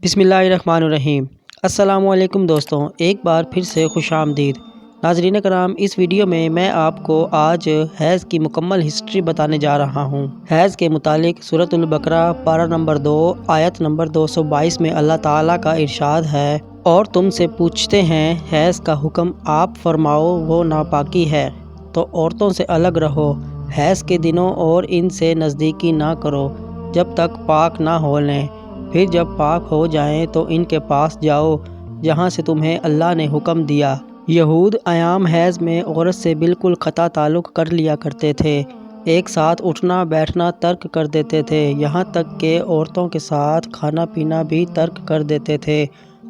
بسم اللہ الرحمن الرحیم۔ السلام علیکم دوستوں، ایک بار پھر سے خوش آمدید۔ ناظرین کرام، اس ویڈیو میں آپ کو آج حیض کی مکمل ہسٹری بتانے جا رہا ہوں۔ حیض کے متعلق سورۃ البقرہ پارہ نمبر 2 آیت نمبر 222 میں اللہ تعالیٰ کا ارشاد ہے، اور تم سے پوچھتے ہیں حیض کا حکم، آپ فرماؤ وہ ناپاکی ہے، تو عورتوں سے الگ رہو، حیض کے دنوں اور ان سے نزدیکی نہ کرو جب تک پاک نہ ہو لیں، پھر جب پاک ہو جائیں تو ان کے پاس جاؤ جہاں سے تمہیں اللہ نے حکم دیا۔ یہود ایام حیض میں عورت سے بالکل قطع تعلق کر لیا کرتے تھے، ایک ساتھ اٹھنا بیٹھنا ترک کر دیتے تھے، یہاں تک کہ عورتوں کے ساتھ کھانا پینا بھی ترک کر دیتے تھے،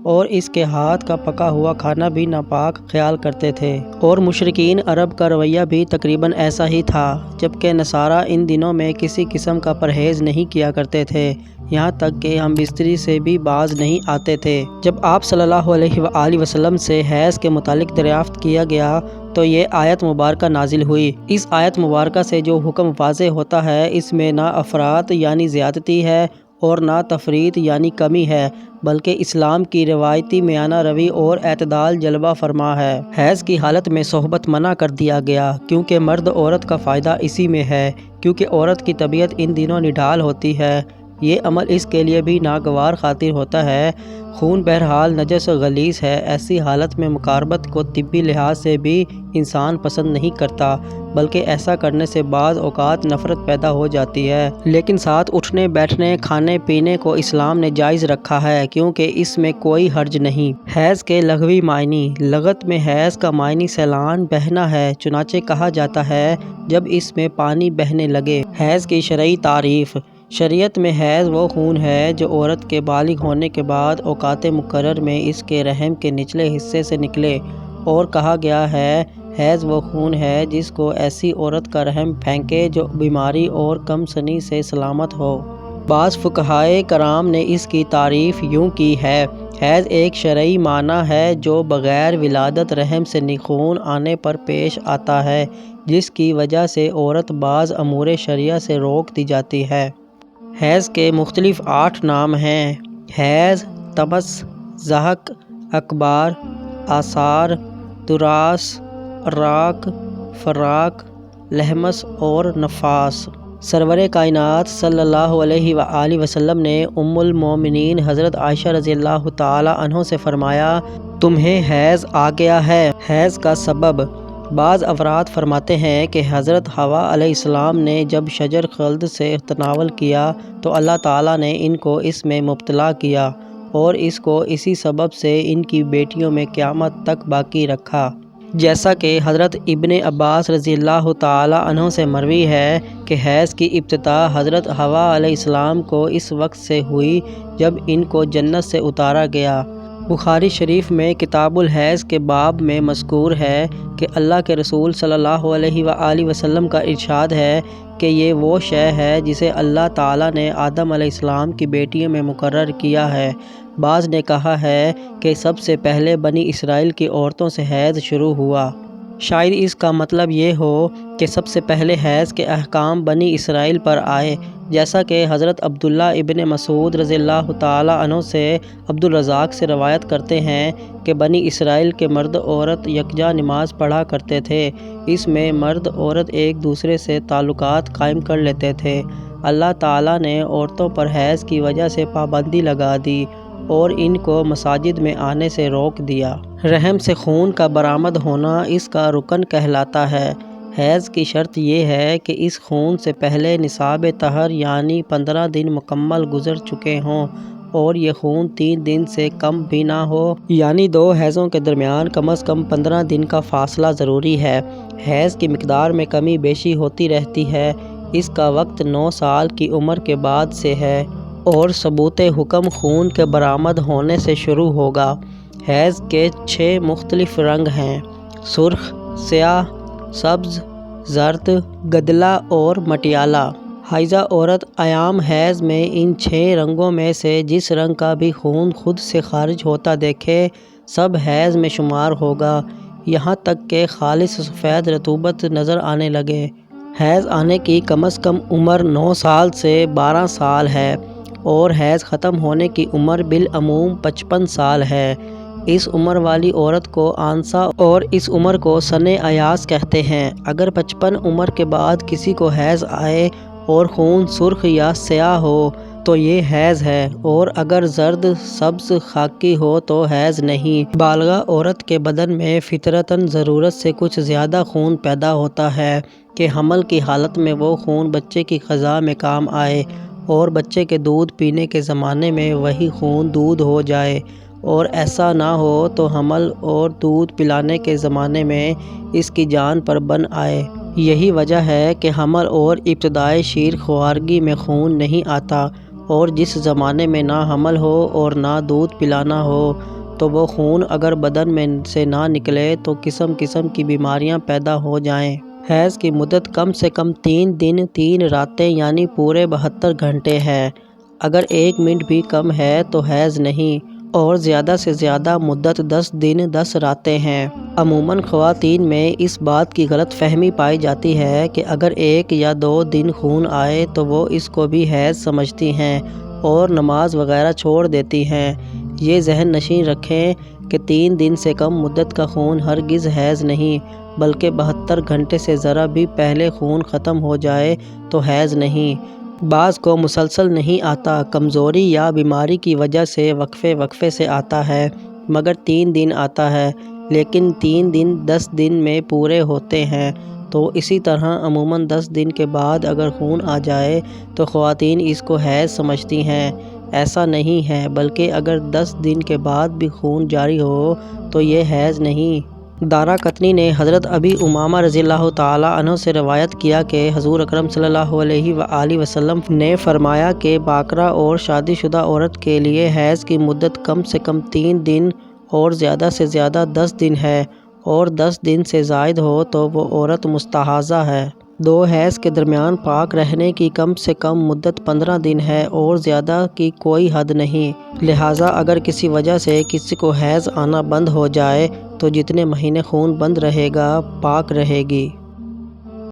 اور اس کے ہاتھ کا پکا ہوا کھانا بھی ناپاک خیال کرتے تھے۔ اور مشرکین عرب کا رویہ بھی تقریباً ایسا ہی تھا، جبکہ نصارہ ان دنوں میں کسی قسم کا پرہیز نہیں کیا کرتے تھے، یہاں تک کہ ہم بستری سے بھی باز نہیں آتے تھے۔ جب آپ صلی اللہ علیہ وآلہ وسلم سے حیض کے متعلق دریافت کیا گیا تو یہ آیت مبارکہ نازل ہوئی۔ اس آیت مبارکہ سے جو حکم واضح ہوتا ہے، اس میں نہ افراط یعنی زیادتی ہے اور نہ تفریط یعنی کمی ہے، بلکہ اسلام کی روایتی میانہ روی اور اعتدال جلوہ فرما ہے۔ حیض کی حالت میں صحبت منع کر دیا گیا، کیونکہ مرد عورت کا فائدہ اسی میں ہے، کیونکہ عورت کی طبیعت ان دنوں نڈھال ہوتی ہے۔ یہ عمل اس کے لیے بھی ناگوار خاطر ہوتا ہے، خون بہرحال نجس و غلیظ ہے، ایسی حالت میں مقاربت کو طبی لحاظ سے بھی انسان پسند نہیں کرتا، بلکہ ایسا کرنے سے بعض اوقات نفرت پیدا ہو جاتی ہے۔ لیکن ساتھ اٹھنے بیٹھنے کھانے پینے کو اسلام نے جائز رکھا ہے، کیونکہ اس میں کوئی حرج نہیں۔ حیض کے لغوی معنی۔ لغت میں حیض کا معنی سیلان بہنا ہے، چنانچہ کہا جاتا ہے جب اس میں پانی بہنے لگے۔ حیض کی شرعی تعریف۔ شریعت میں حیض وہ خون ہے جو عورت کے بالغ ہونے کے بعد اوقات مقرر میں اس کے رحم کے نچلے حصے سے نکلے، اور کہا گیا ہے حیض وہ خون ہے جس کو ایسی عورت کا رحم پھینکے جو بیماری اور کم سنی سے سلامت ہو۔ بعض فقہائے کرام نے اس کی تعریف یوں کی ہے، حیض ایک شرعی معنی ہے جو بغیر ولادت رحم سے خون آنے پر پیش آتا ہے، جس کی وجہ سے عورت بعض امور شرعیہ سے روک دی جاتی ہے۔ حیض کے مختلف 8 نام ہیں: حیض، طمس، ضحک، اکبار، آثار، دراس، راک، فراق، لہمس اور نفاس۔ سرور کائنات صلی اللہ علیہ وآلہ وسلم نے ام المومنین حضرت عائشہ رضی اللہ تعالی عنہ سے فرمایا، تمہیں حیض آ گیا ہے۔ حیض کا سبب۔ بعض افراد فرماتے ہیں کہ حضرت حوا علیہ السلام نے جب شجر خلد سے تناول کیا تو اللہ تعالیٰ نے ان کو اس میں مبتلا کیا، اور اس کو اسی سبب سے ان کی بیٹیوں میں قیامت تک باقی رکھا۔ جیسا کہ حضرت ابن عباس رضی اللہ تعالیٰ عنہ سے مروی ہے کہ حیض کی ابتدا حضرت حوا علیہ السلام کو اس وقت سے ہوئی جب ان کو جنت سے اتارا گیا۔ بخاری شریف میں کتاب الحیض کے باب میں مذکور ہے کہ اللہ کے رسول صلی اللہ علیہ وآلہ وسلم کا ارشاد ہے کہ یہ وہ شے ہے جسے اللہ تعالیٰ نے آدم علیہ السلام کی بیٹیوں میں مقرر کیا ہے۔ بعض نے کہا ہے کہ سب سے پہلے بنی اسرائیل کی عورتوں سے حیض شروع ہوا۔ شاید اس کا مطلب یہ ہو کہ سب سے پہلے حیض کے احکام بنی اسرائیل پر آئے، جیسا کہ حضرت عبداللہ ابن مسعود رضی اللہ تعالی عنہ سے عبد الرزاق سے روایت کرتے ہیں کہ بنی اسرائیل کے مرد عورت یکجا نماز پڑھا کرتے تھے، اس میں مرد عورت ایک دوسرے سے تعلقات قائم کر لیتے تھے۔ اللہ تعالیٰ نے عورتوں پر حیض کی وجہ سے پابندی لگا دی اور ان کو مساجد میں آنے سے روک دیا۔ رحم سے خون کا برآمد ہونا اس کا رکن کہلاتا ہے۔ حیض کی شرط یہ ہے کہ اس خون سے پہلے نصاب طہر یعنی 15 دن مکمل گزر چکے ہوں، اور یہ خون 3 دن سے کم بھی نہ ہو، یعنی 2 حیضوں کے درمیان کم از کم 15 دن کا فاصلہ ضروری ہے۔ حیض کی مقدار میں کمی بیشی ہوتی رہتی ہے، اس کا وقت 9 سال کی عمر کے بعد سے ہے، اور ثبوت حکم خون کے برآمد ہونے سے شروع ہوگا۔ حیض کے 6 مختلف رنگ ہیں: سرخ، سیاہ، سبز، زرد، گدلا اور مٹیالہ۔ حائضہ عورت ایام حیض میں ان 6 رنگوں میں سے جس رنگ کا بھی خون خود سے خارج ہوتا دیکھے، سب حیض میں شمار ہوگا، یہاں تک کہ خالص سفید رطوبت نظر آنے لگے۔ حیض آنے کی کم از کم عمر 9 سال سے 12 سال ہے، اور حیض ختم ہونے کی عمر بالعموم 55 سال ہے۔ اس عمر والی عورت کو آنسا اور اس عمر کو سن ایاس کہتے ہیں۔ اگر 55 عمر کے بعد کسی کو حیض آئے اور خون سرخ یا سیاہ ہو تو یہ حیض ہے، اور اگر زرد، سبز، خاکی ہو تو حیض نہیں۔ بالغہ عورت کے بدن میں فطرتاً ضرورت سے کچھ زیادہ خون پیدا ہوتا ہے کہ حمل کی حالت میں وہ خون بچے کی غذا میں کام آئے اور بچے کے دودھ پینے کے زمانے میں وہی خون دودھ ہو جائے، اور ایسا نہ ہو تو حمل اور دودھ پلانے کے زمانے میں اس کی جان پر بن آئے۔ یہی وجہ ہے کہ حمل اور ابتدائی شیر خوارگی میں خون نہیں آتا، اور جس زمانے میں نہ حمل ہو اور نہ دودھ پلانا ہو تو وہ خون اگر بدن میں سے نہ نکلے تو قسم قسم کی بیماریاں پیدا ہو جائیں۔ حیض کی مدت کم سے کم 3 دن 3 راتیں یعنی پورے 72 گھنٹے ہے۔ اگر 1 منٹ بھی کم ہے تو حیض نہیں، اور زیادہ سے زیادہ مدت 10 دن 10 راتیں ہیں۔ عموماً خواتین میں اس بات کی غلط فہمی پائی جاتی ہے کہ اگر 1 یا 2 دن خون آئے تو وہ اس کو بھی حیض سمجھتی ہیں اور نماز وغیرہ چھوڑ دیتی ہیں۔ یہ ذہن نشین رکھیں کہ 3 دن سے کم مدت کا خون ہرگز حیض نہیں، بلکہ 72 گھنٹے سے ذرا بھی پہلے خون ختم ہو جائے تو حیض نہیں۔ بعض کو مسلسل نہیں آتا، کمزوری یا بیماری کی وجہ سے وقفے وقفے سے آتا ہے، مگر 3 دن آتا ہے، لیکن 3 دن 10 دن میں پورے ہوتے ہیں۔ تو اسی طرح عموماً 10 دن کے بعد اگر خون آ جائے تو خواتین اس کو حیض سمجھتی ہیں۔ ایسا نہیں ہے، بلکہ اگر 10 دن کے بعد بھی خون جاری ہو تو یہ حیض نہیں۔ دارقطنی نے حضرت ابی امامہ رضی اللہ تعالیٰ عنہ سے روایت کیا کہ حضور اکرم صلی اللہ علیہ وآلہ وسلم نے فرمایا کہ باکرہ اور شادی شدہ عورت کے لیے حیض کی مدت کم سے کم 3 دن اور زیادہ سے زیادہ 10 دن ہے، اور 10 دن سے زائد ہو تو وہ عورت مستحاضہ ہے۔ 2 حیض کے درمیان پاک رہنے کی کم سے کم مدت 15 دن ہے، اور زیادہ کی کوئی حد نہیں۔ لہٰذا اگر کسی وجہ سے کسی کو حیض آنا بند ہو جائے تو جتنے مہینے خون بند رہے گا پاک رہے گی۔